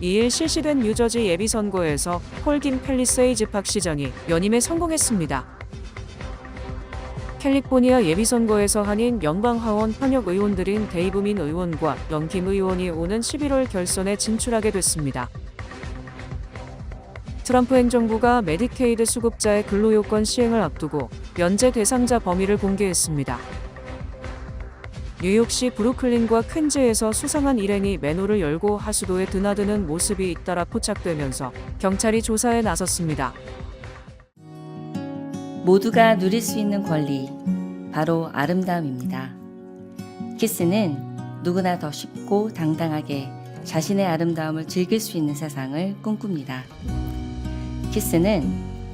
2일 실시된 뉴저지 예비선거에서 폴김 팰리세이즈 박 시장이 연임에 성공했습니다. 캘리포니아 예비선거에서 한인 연방하원 현역 의원들인 데이브 민 의원과 영김 의원이 오는 11월 결선에 진출하게 됐습니다. 트럼프 행정부가 메디케이드 수급자의 근로요건 시행을 앞두고 면제 대상자 범위를 공개했습니다. 뉴욕시 브루클린과 퀸즈에서 수상한 일행이 맨홀을 열고 하수도에 드나드는 모습이 잇따라 포착되면서 경찰이 조사에 나섰습니다. 모두가 누릴 수 있는 권리, 바로 아름다움입니다. 키스는 누구나 더 쉽고 당당하게 자신의 아름다움을 즐길 수 있는 세상을 꿈꿉니다. 키스는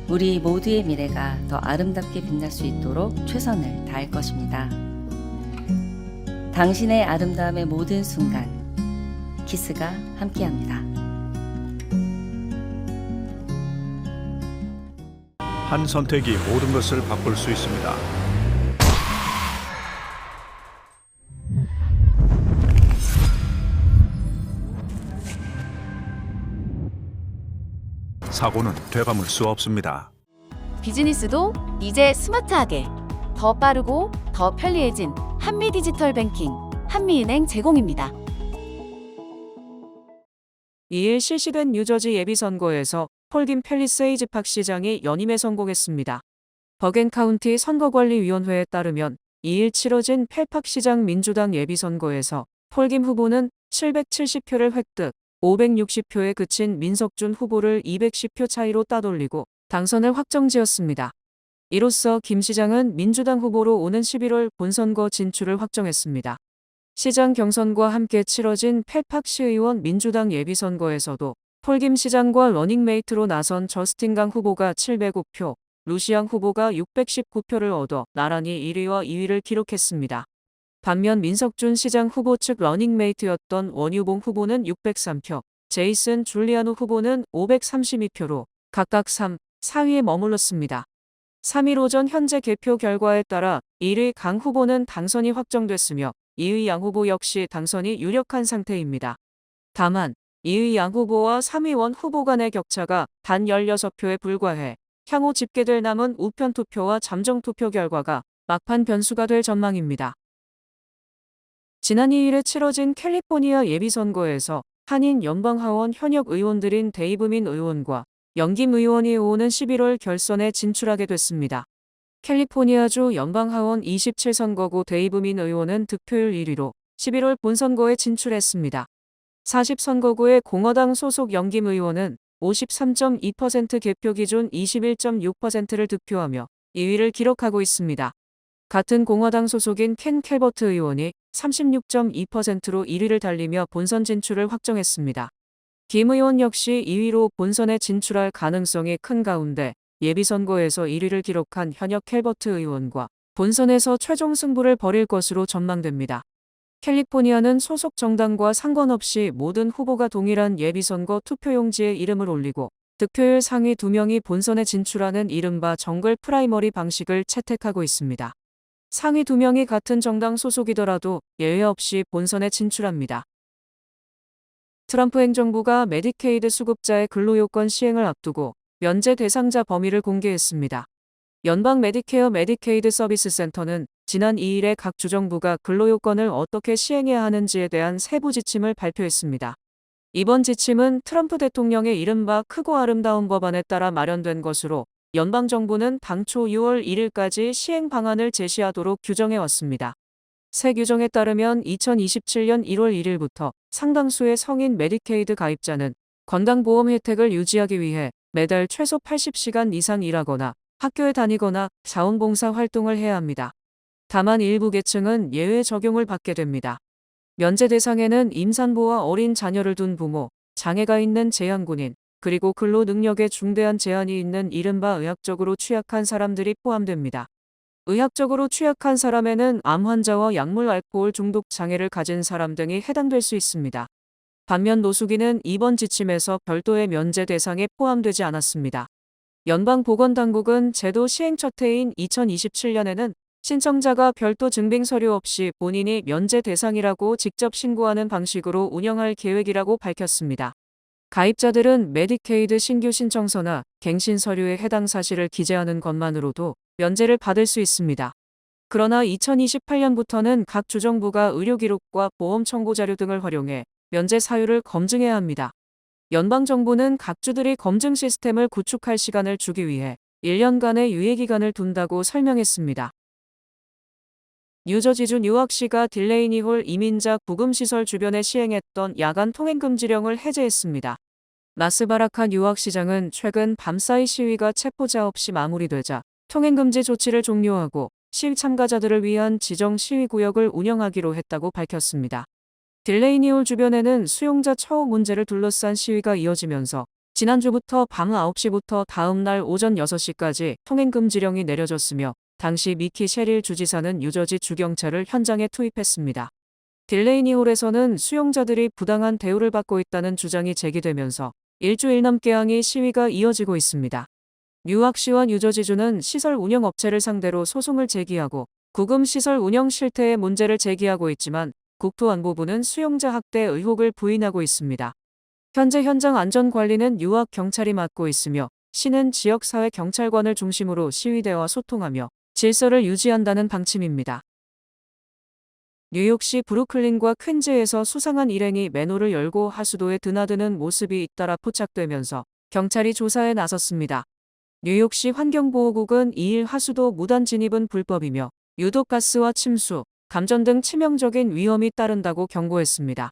우리 모두의 미래가 더 아름답게 빛날 수 있도록 최선을 다할 것입니다. 당신의 아름다움의 모든 순간, 키스가 함께합니다. 한 선택이 모든 것을 바꿀 수 있습니다. 사고는 되감을 수 없습니다. 비즈니스도 이제 스마트하게 더 빠르고 더 편리해진 한미디지털 뱅킹 한미은행 제공입니다. 2일 실시된 뉴저지 예비선거에서 폴김 팰리세이즈 박 시장이 연임에 성공했습니다. 버겐카운티 선거관리위원회에 따르면 2일 치러진 팰팍 시장 민주당 예비선거에서 폴김 후보는 770표를 획득, 560표에 그친 민석준 후보를 210표 차이로 따돌리고 당선을 확정지었습니다. 이로써 김 시장은 민주당 후보로 오는 11월 본선거 진출을 확정했습니다. 시장 경선과 함께 치러진 팰팍 시의원 민주당 예비선거에서도 폴김 시장과 러닝메이트로 나선 저스틴 강 후보가 705표, 루시앙 후보가 619표를 얻어 나란히 1위와 2위를 기록했습니다. 반면 민석준 시장 후보 측 러닝메이트였던 원유봉 후보는 603표, 제이슨 줄리아노 후보는 532표로 각각 3, 4위에 머물렀습니다. 3일 오전 현재 개표 결과에 따라 1위 강 후보는 당선이 확정됐으며 2위 양 후보 역시 당선이 유력한 상태입니다. 다만 2위 양 후보와 3위 원 후보 간의 격차가 단 16표에 불과해 향후 집계될 남은 우편 투표와 잠정 투표 결과가 막판 변수가 될 전망입니다. 지난 2일에 치러진 캘리포니아 예비선거에서 한인 연방하원 현역 의원들인 데이브 민 의원과 영김 의원이 오는 11월 결선에 진출하게 됐습니다. 캘리포니아주 연방하원 27선거구 데이브 민 의원은 득표율 1위로 11월 본선거에 진출했습니다. 40선거구의 공화당 소속 영김 의원은 53.2% 개표 기준 21.6%를 득표하며 2위를 기록하고 있습니다. 같은 공화당 소속인 켄 캘버트 의원이 36.2%로 1위를 달리며 본선 진출을 확정했습니다. 김 의원 역시 2위로 본선에 진출할 가능성이 큰 가운데 예비선거에서 1위를 기록한 현역 캘버트 의원과 본선에서 최종 승부를 벌일 것으로 전망됩니다. 캘리포니아는 소속 정당과 상관없이 모든 후보가 동일한 예비선거 투표용지에 이름을 올리고 득표율 상위 2명이 본선에 진출하는 이른바 정글 프라이머리 방식을 채택하고 있습니다. 상위 2명이 같은 정당 소속이더라도 예외 없이 본선에 진출합니다. 트럼프 행정부가 메디케이드 수급자의 근로요건 시행을 앞두고 면제 대상자 범위를 공개했습니다. 연방 메디케어 메디케이드 서비스 센터는 지난 2일에 각 주정부가 근로요건을 어떻게 시행해야 하는지에 대한 세부 지침을 발표했습니다. 이번 지침은 트럼프 대통령의 이른바 크고 아름다운 법안에 따라 마련된 것으로 연방정부는 당초 6월 1일까지 시행 방안을 제시하도록 규정해왔습니다. 새 규정에 따르면 2027년 1월 1일부터 상당수의 성인 메디케이드 가입자는 건강보험 혜택을 유지하기 위해 매달 최소 80시간 이상 일하거나 학교에 다니거나 자원봉사 활동을 해야 합니다. 다만 일부 계층은 예외 적용을 받게 됩니다. 면제 대상에는 임산부와 어린 자녀를 둔 부모, 장애가 있는 제한군인, 그리고 근로 능력에 중대한 제한이 있는 이른바 의학적으로 취약한 사람들이 포함됩니다. 의학적으로 취약한 사람에는 암 환자와 약물 알코올 중독 장애를 가진 사람 등이 해당될 수 있습니다. 반면 노숙인은 이번 지침에서 별도의 면제 대상에 포함되지 않았습니다. 연방보건당국은 제도 시행 첫 해인 2027년에는 신청자가 별도 증빙 서류 없이 본인이 면제 대상이라고 직접 신고하는 방식으로 운영할 계획이라고 밝혔습니다. 가입자들은 메디케이드 신규 신청서나 갱신 서류에 해당 사실을 기재하는 것만으로도 면제를 받을 수 있습니다. 그러나 2028년부터는 각 주정부가 의료기록과 보험 청구 자료 등을 활용해 면제 사유를 검증해야 합니다. 연방정부는 각 주들이 검증 시스템을 구축할 시간을 주기 위해 1년간의 유예기간을 둔다고 설명했습니다. 뉴저지주 뉴악시가 딜레이니 홀 이민자 구금시설 주변에 시행했던 야간 통행금지령을 해제했습니다. 나스바라카 뉴악시장은 최근 밤사이 시위가 체포자 없이 마무리되자 통행금지 조치를 종료하고 시위 참가자들을 위한 지정 시위구역을 운영하기로 했다고 밝혔습니다. 딜레이니홀 주변에는 수용자 처우 문제를 둘러싼 시위가 이어지면서 지난주부터 밤 9시부터 다음 날 오전 6시까지 통행금지령이 내려졌으며 당시 미키 셰릴 주지사는 뉴저지 주경찰을 현장에 투입했습니다. 딜레이니홀에서는 수용자들이 부당한 대우를 받고 있다는 주장이 제기되면서 일주일 넘게 항의 시위가 이어지고 있습니다. 뉴악시와 뉴저지주는 시설 운영업체를 상대로 소송을 제기하고 구금 시설 운영 실태의 문제를 제기하고 있지만 국토안보부는 수용자 학대 의혹을 부인하고 있습니다. 현재 현장 안전관리는 뉴악 경찰이 맡고 있으며 시는 지역사회 경찰관을 중심으로 시위대와 소통하며 질서를 유지한다는 방침입니다. 뉴욕시 브루클린과 퀸즈에서 수상한 일행이 맨홀을 열고 하수도에 드나드는 모습이 잇따라 포착되면서 경찰이 조사에 나섰습니다. 뉴욕시 환경보호국은 2일 하수도 무단 진입은 불법이며 유독가스와 침수, 감전 등 치명적인 위험이 따른다고 경고했습니다.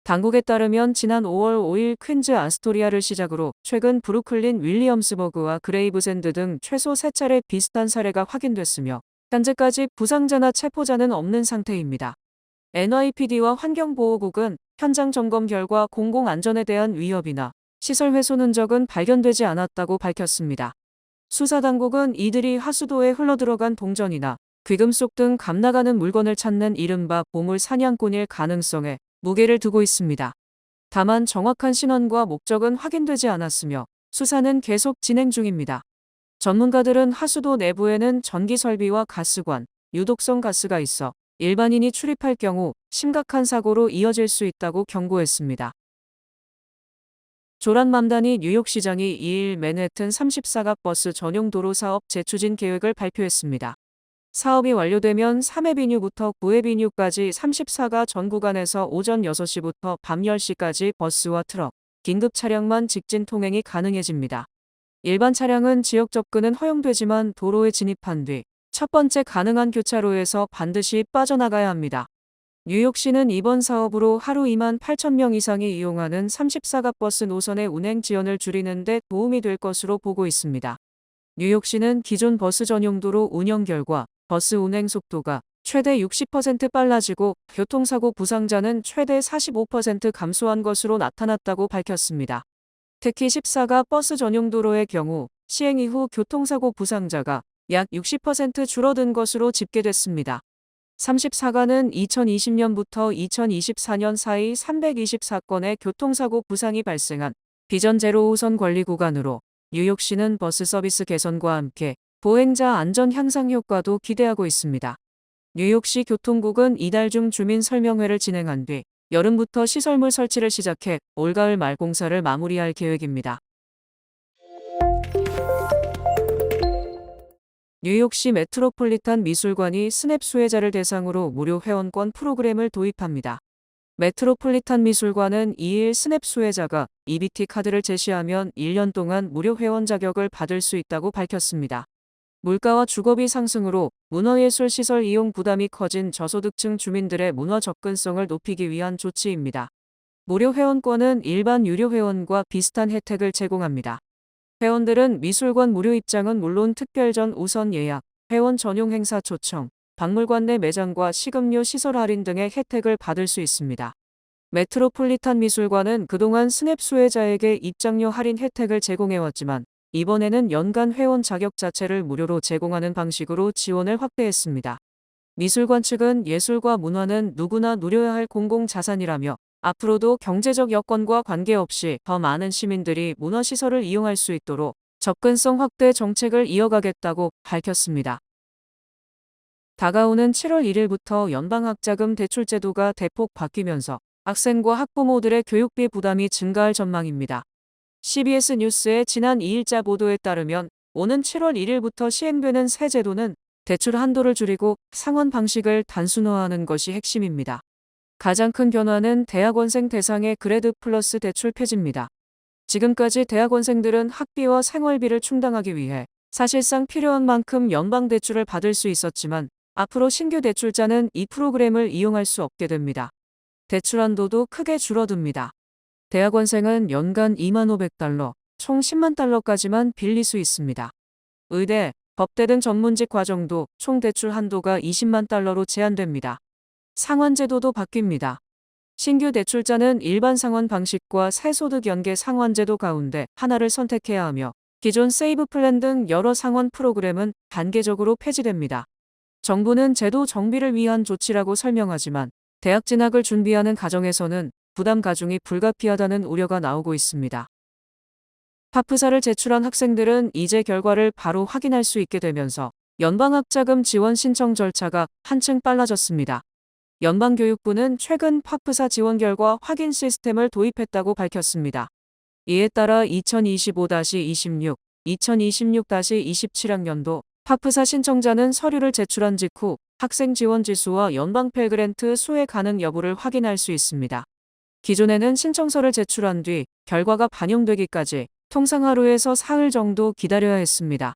당국에 따르면 지난 5월 5일 퀸즈 아스토리아를 시작으로 최근 브루클린 윌리엄스버그와 그레이브샌드 등 최소 3차례 비슷한 사례가 확인됐으며 현재까지 부상자나 체포자는 없는 상태입니다. NYPD와 환경보호국은 현장 점검 결과 공공안전에 대한 위협이나 시설 훼손 흔적은 발견되지 않았다고 밝혔습니다. 수사당국은 이들이 하수도에 흘러들어간 동전이나 귀금속 등 감나가는 물건을 찾는 이른바 보물 사냥꾼일 가능성에 무게를 두고 있습니다. 다만 정확한 신원과 목적은 확인되지 않았으며 수사는 계속 진행 중입니다. 전문가들은 하수도 내부에는 전기 설비와 가스관, 유독성 가스가 있어 일반인이 출입할 경우 심각한 사고로 이어질 수 있다고 경고했습니다. 조란 맘다니 뉴욕시장이 2일 맨해튼 34가 버스 전용 도로 사업 재추진 계획을 발표했습니다. 사업이 완료되면 3회비뉴부터 9회비뉴까지 34가 전 구간에서 오전 6시부터 밤 10시까지 버스와 트럭, 긴급 차량만 직진 통행이 가능해집니다. 일반 차량은 지역 접근은 허용되지만 도로에 진입한 뒤 첫 번째 가능한 교차로에서 반드시 빠져나가야 합니다. 뉴욕시는 이번 사업으로 하루 2만 8천 명 이상이 이용하는 34가 버스 노선의 운행 지연을 줄이는 데 도움이 될 것으로 보고 있습니다. 뉴욕시는 기존 버스 전용도로 운영 결과 버스 운행 속도가 최대 60% 빨라지고 교통사고 부상자는 최대 45% 감소한 것으로 나타났다고 밝혔습니다. 특히 14가 버스 전용도로의 경우 시행 이후 교통사고 부상자가 약 60% 줄어든 것으로 집계됐습니다. 34가는 2020년부터 2024년 사이 324건의 교통사고 부상이 발생한 비전 제로 호선 관리 구간으로 뉴욕시는 버스 서비스 개선과 함께 보행자 안전 향상 효과도 기대하고 있습니다. 뉴욕시 교통국은 이달 중 주민 설명회를 진행한 뒤 여름부터 시설물 설치를 시작해 올가을 말 공사를 마무리할 계획입니다. 뉴욕시 메트로폴리탄 미술관이 스냅 수혜자를 대상으로 무료 회원권 프로그램을 도입합니다. 메트로폴리탄 미술관은 2일 스냅 수혜자가 EBT 카드를 제시하면 1년 동안 무료 회원 자격을 받을 수 있다고 밝혔습니다. 물가와 주거비 상승으로 문화예술 시설 이용 부담이 커진 저소득층 주민들의 문화 접근성을 높이기 위한 조치입니다. 무료 회원권은 일반 유료 회원과 비슷한 혜택을 제공합니다. 회원들은 미술관 무료 입장은 물론 특별전 우선 예약, 회원 전용 행사 초청, 박물관 내 매장과 식음료 시설 할인 등의 혜택을 받을 수 있습니다. 메트로폴리탄 미술관은 그동안 스냅 수혜자에게 입장료 할인 혜택을 제공해왔지만 이번에는 연간 회원 자격 자체를 무료로 제공하는 방식으로 지원을 확대했습니다. 미술관 측은 예술과 문화는 누구나 누려야 할 공공자산이라며 앞으로도 경제적 여건과 관계없이 더 많은 시민들이 문화시설을 이용할 수 있도록 접근성 확대 정책을 이어가겠다고 밝혔습니다. 다가오는 7월 1일부터 연방학자금 대출 제도가 대폭 바뀌면서 학생과 학부모들의 교육비 부담이 증가할 전망입니다. CBS 뉴스의 지난 2일자 보도에 따르면 오는 7월 1일부터 시행되는 새 제도는 대출 한도를 줄이고 상환 방식을 단순화하는 것이 핵심입니다. 가장 큰 변화는 대학원생 대상의 그레드 플러스 대출 폐지입니다. 지금까지 대학원생들은 학비와 생활비를 충당하기 위해 사실상 필요한 만큼 연방 대출을 받을 수 있었지만 앞으로 신규 대출자는 이 프로그램을 이용할 수 없게 됩니다. 대출 한도도 크게 줄어듭니다. 대학원생은 연간 25,500달러, 총 10만 달러까지만 빌릴 수 있습니다. 의대, 법대 등 전문직 과정도 총 대출 한도가 20만 달러로 제한됩니다. 상환 제도도 바뀝니다. 신규 대출자는 일반 상환 방식과 새소득 연계 상환 제도 가운데 하나를 선택해야 하며 기존 세이브 플랜 등 여러 상환 프로그램은 단계적으로 폐지됩니다. 정부는 제도 정비를 위한 조치라고 설명하지만 대학 진학을 준비하는 가정에서는 부담 가중이 불가피하다는 우려가 나오고 있습니다. 파프사를 제출한 학생들은 이제 결과를 바로 확인할 수 있게 되면서 연방학자금 지원 신청 절차가 한층 빨라졌습니다. 연방교육부는 최근 파프사 지원 결과 확인 시스템을 도입했다고 밝혔습니다. 이에 따라 2025-26, 2026-27학년도 파프사 신청자는 서류를 제출한 직후 학생 지원 지수와 연방 펠그랜트 수혜 가능 여부를 확인할 수 있습니다. 기존에는 신청서를 제출한 뒤 결과가 반영되기까지 통상 하루에서 사흘 정도 기다려야 했습니다.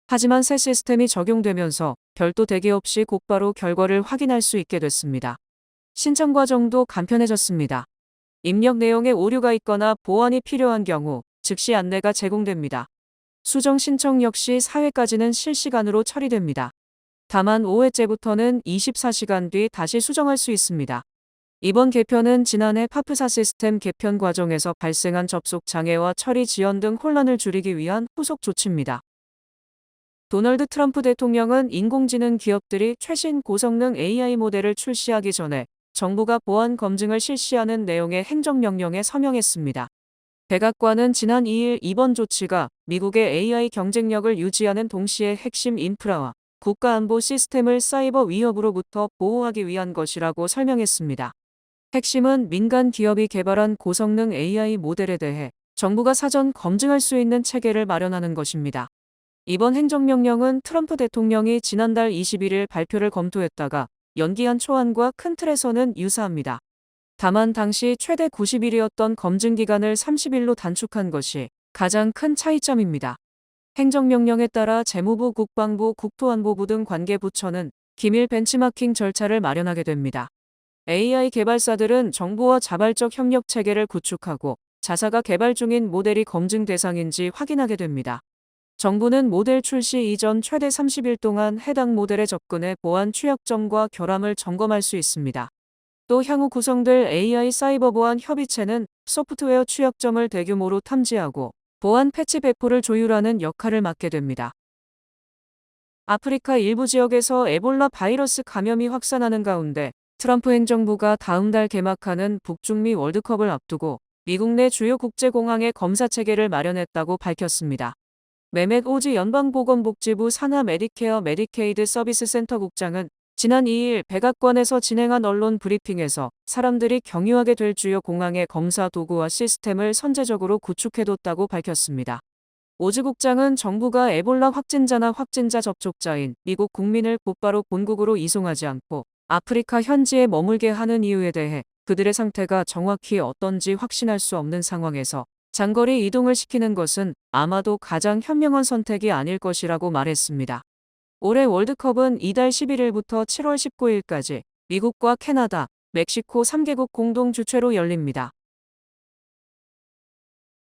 하지만 새 시스템이 적용되면서 별도 대기 없이 곧바로 결과를 확인할 수 있게 됐습니다. 신청 과정도 간편해졌습니다. 입력 내용에 오류가 있거나 보완이 필요한 경우 즉시 안내가 제공됩니다. 수정 신청 역시 4회까지는 실시간으로 처리됩니다. 다만 5회째부터는 24시간 뒤 다시 수정할 수 있습니다. 이번 개편은 지난해 파프사 시스템 개편 과정에서 발생한 접속 장애와 처리 지연 등 혼란을 줄이기 위한 후속 조치입니다. 도널드 트럼프 대통령은 인공지능 기업들이 최신 고성능 AI 모델을 출시하기 전에 정부가 보안 검증을 실시하는 내용의 행정명령에 서명했습니다. 백악관은 지난 2일 이번 조치가 미국의 AI 경쟁력을 유지하는 동시에 핵심 인프라와 국가안보 시스템을 사이버 위협으로부터 보호하기 위한 것이라고 설명했습니다. 핵심은 민간 기업이 개발한 고성능 AI 모델에 대해 정부가 사전 검증할 수 있는 체계를 마련하는 것입니다. 이번 행정명령은 트럼프 대통령이 지난달 21일 발표를 검토했다가 연기한 초안과 큰 틀에서는 유사합니다. 다만 당시 최대 90일이었던 검증 기간을 30일로 단축한 것이 가장 큰 차이점입니다. 행정명령에 따라 재무부, 국방부, 국토안보부 등 관계부처는 기밀 벤치마킹 절차를 마련하게 됩니다. AI 개발사들은 정부와 자발적 협력 체계를 구축하고 자사가 개발 중인 모델이 검증 대상인지 확인하게 됩니다. 정부는 모델 출시 이전 최대 30일 동안 해당 모델에 접근해 보안 취약점과 결함을 점검할 수 있습니다. 또 향후 구성될 AI 사이버 보안 협의체는 소프트웨어 취약점을 대규모로 탐지하고 보안 패치 배포를 조율하는 역할을 맡게 됩니다. 아프리카 일부 지역에서 에볼라 바이러스 감염이 확산하는 가운데 트럼프 행정부가 다음 달 개막하는 북중미 월드컵을 앞두고 미국 내 주요 국제공항에 검사 체계를 마련했다고 밝혔습니다. 메멧 오즈 연방보건복지부 산하 메디케어 메디케이드 서비스 센터 국장은 지난 2일 백악관에서 진행한 언론 브리핑에서 사람들이 경유하게 될 주요 공항의 검사 도구와 시스템을 선제적으로 구축해뒀다고 밝혔습니다. 오즈 국장은 정부가 에볼라 확진자나 확진자 접촉자인 미국 국민을 곧바로 본국으로 이송하지 않고 아프리카 현지에 머물게 하는 이유에 대해 그들의 상태가 정확히 어떤지 확신할 수 없는 상황에서 장거리 이동을 시키는 것은 아마도 가장 현명한 선택이 아닐 것이라고 말했습니다. 올해 월드컵은 이달 11일부터 7월 19일까지 미국과 캐나다, 멕시코 3개국 공동 주최로 열립니다.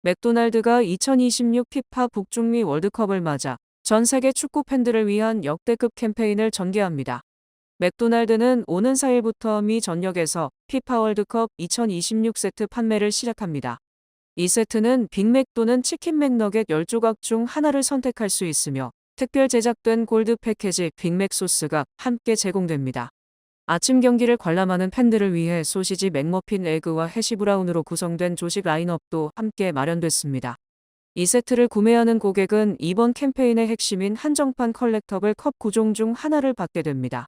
맥도날드가 2026 피파 북중미 월드컵을 맞아 전 세계 축구 팬들을 위한 역대급 캠페인을 전개합니다. 맥도날드는 오는 4일부터 미 전역에서 피파 월드컵 2026 세트 판매를 시작합니다. 이 세트는 빅맥 또는 치킨 맥너겟 10조각 중 하나를 선택할 수 있으며 특별 제작된 골드 패키지 빅맥 소스가 함께 제공됩니다. 아침 경기를 관람하는 팬들을 위해 소시지 맥머핀 에그와 해시 브라운으로 구성된 조식 라인업도 함께 마련됐습니다. 이 세트를 구매하는 고객은 이번 캠페인의 핵심인 한정판 컬렉터블 컵 9종 중 하나를 받게 됩니다.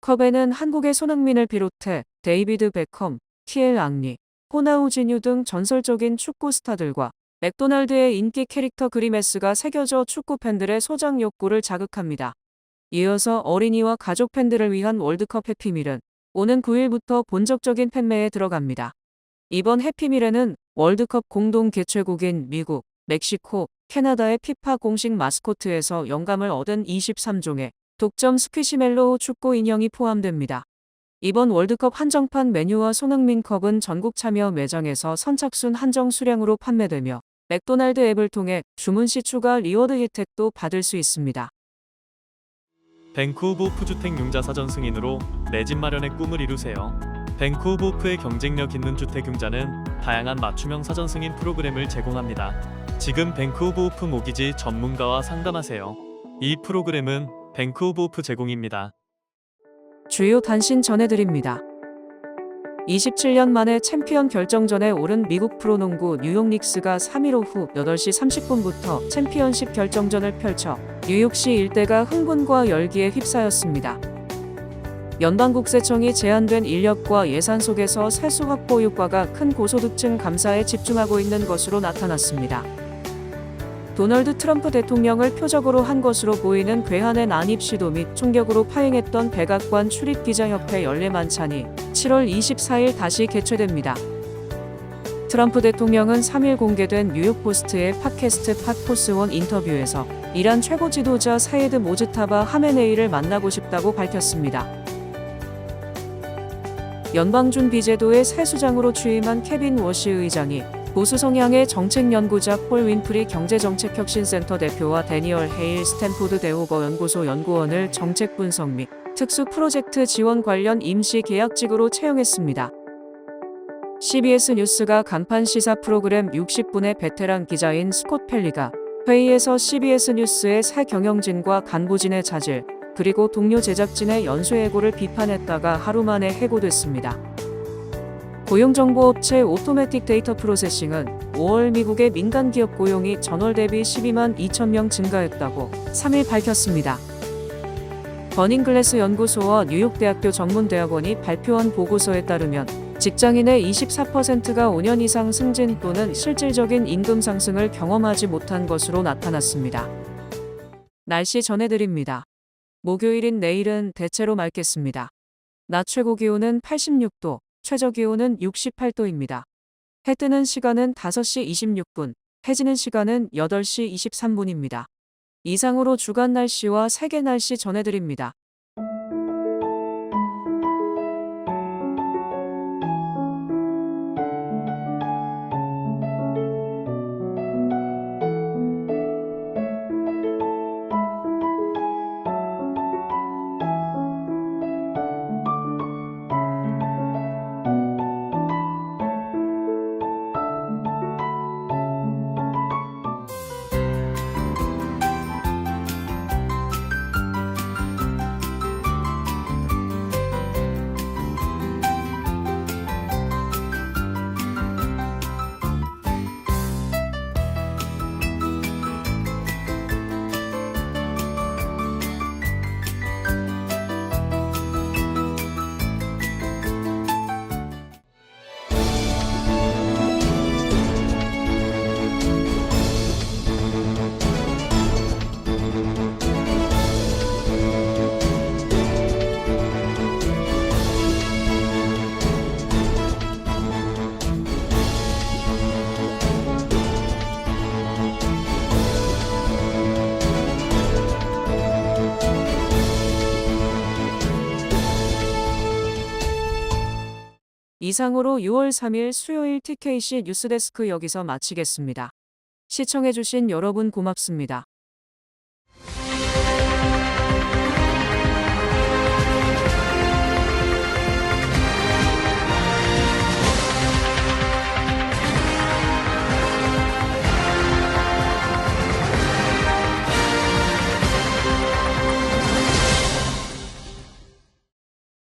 컵에는 한국의 손흥민을 비롯해 데이비드 베컴, 샤키엘 앙리, 호나우지뉴 등 전설적인 축구 스타들과 맥도날드의 인기 캐릭터 그리메스가 새겨져 축구 팬들의 소장 욕구를 자극합니다. 이어서 어린이와 가족 팬들을 위한 월드컵 해피밀은 오는 9일부터 본격적인 판매에 들어갑니다. 이번 해피밀에는 월드컵 공동 개최국인 미국, 멕시코, 캐나다의 피파 공식 마스코트에서 영감을 얻은 23종의 독점 스퀴시멜로우 축구 인형이 포함됩니다. 이번 월드컵 한정판 메뉴와 손흥민 컵은 전국 참여 매장에서 선착순 한정 수량으로 판매되며 맥도날드 앱을 통해 주문 시 추가 리워드 혜택도 받을 수 있습니다. 벤쿠우브 오프주택 융자 사전 승인으로 내 집 마련의 꿈을 이루세요. 벤쿠우브 오프의 경쟁력 있는 주택 융자는 다양한 맞춤형 사전 승인 프로그램을 제공합니다. 지금 벤쿠우브 오프 모기지 전문가와 상담하세요. 이 프로그램은 벤쿠우브 오프 제공입니다. 주요 단신 전해드립니다. 27년 만에 챔피언 결정전에 오른 미국 프로농구 뉴욕 닉스가 3일 오후 8시 30분부터 챔피언십 결정전을 펼쳐 뉴욕시 일대가 흥분과 열기에 휩싸였습니다. 연방국세청이 제한된 인력과 예산 속에서 세수 확보 효과가 큰 고소득층 감사에 집중하고 있는 것으로 나타났습니다. 도널드 트럼프 대통령을 표적으로 한 것으로 보이는 괴한의 난입 시도 및 총격으로 파행했던 백악관 출입기자협회 연례 만찬이 7월 24일 다시 개최됩니다. 트럼프 대통령은 3일 공개된 뉴욕포스트의 팟캐스트 팟포스1 인터뷰에서 이란 최고 지도자 사예드 모즈타바 하메네이를 만나고 싶다고 밝혔습니다. 연방준비제도의 새 수장으로 취임한 케빈 워시 의장이 보수 성향의 정책 연구자 폴 윈프리 경제정책혁신센터 대표와 데니얼 헤일 스탠포드 대호거 연구소 연구원을 정책 분석 및 특수 프로젝트 지원 관련 임시 계약직으로 채용했습니다. CBS 뉴스가 간판 시사 프로그램 60분의 베테랑 기자인 스콧 펠리가 회의에서 CBS 뉴스의 새 경영진과 간부진의 자질, 그리고 동료 제작진의 연쇄해고를 비판했다가 하루 만에 해고됐습니다. 고용정보업체 오토매틱 데이터 프로세싱은 5월 미국의 민간기업 고용이 전월 대비 12만 2천 명 증가했다고 3일 밝혔습니다. 버닝글래스 연구소와 뉴욕대학교 전문대학원이 발표한 보고서에 따르면 직장인의 24%가 5년 이상 승진 또는 실질적인 임금 상승을 경험하지 못한 것으로 나타났습니다. 날씨 전해드립니다. 목요일인 내일은 대체로 맑겠습니다. 낮 최고 기온은 86도, 최저 기온은 68도입니다. 해 뜨는 시간은 5시 26분, 해 지는 시간은 8시 23분입니다. 이상으로 주간 날씨와 세계 날씨 전해드립니다. 이상으로 6월 3일 수요일 TKC 뉴스데스크 여기서 마치겠습니다. 시청해주신 여러분 고맙습니다.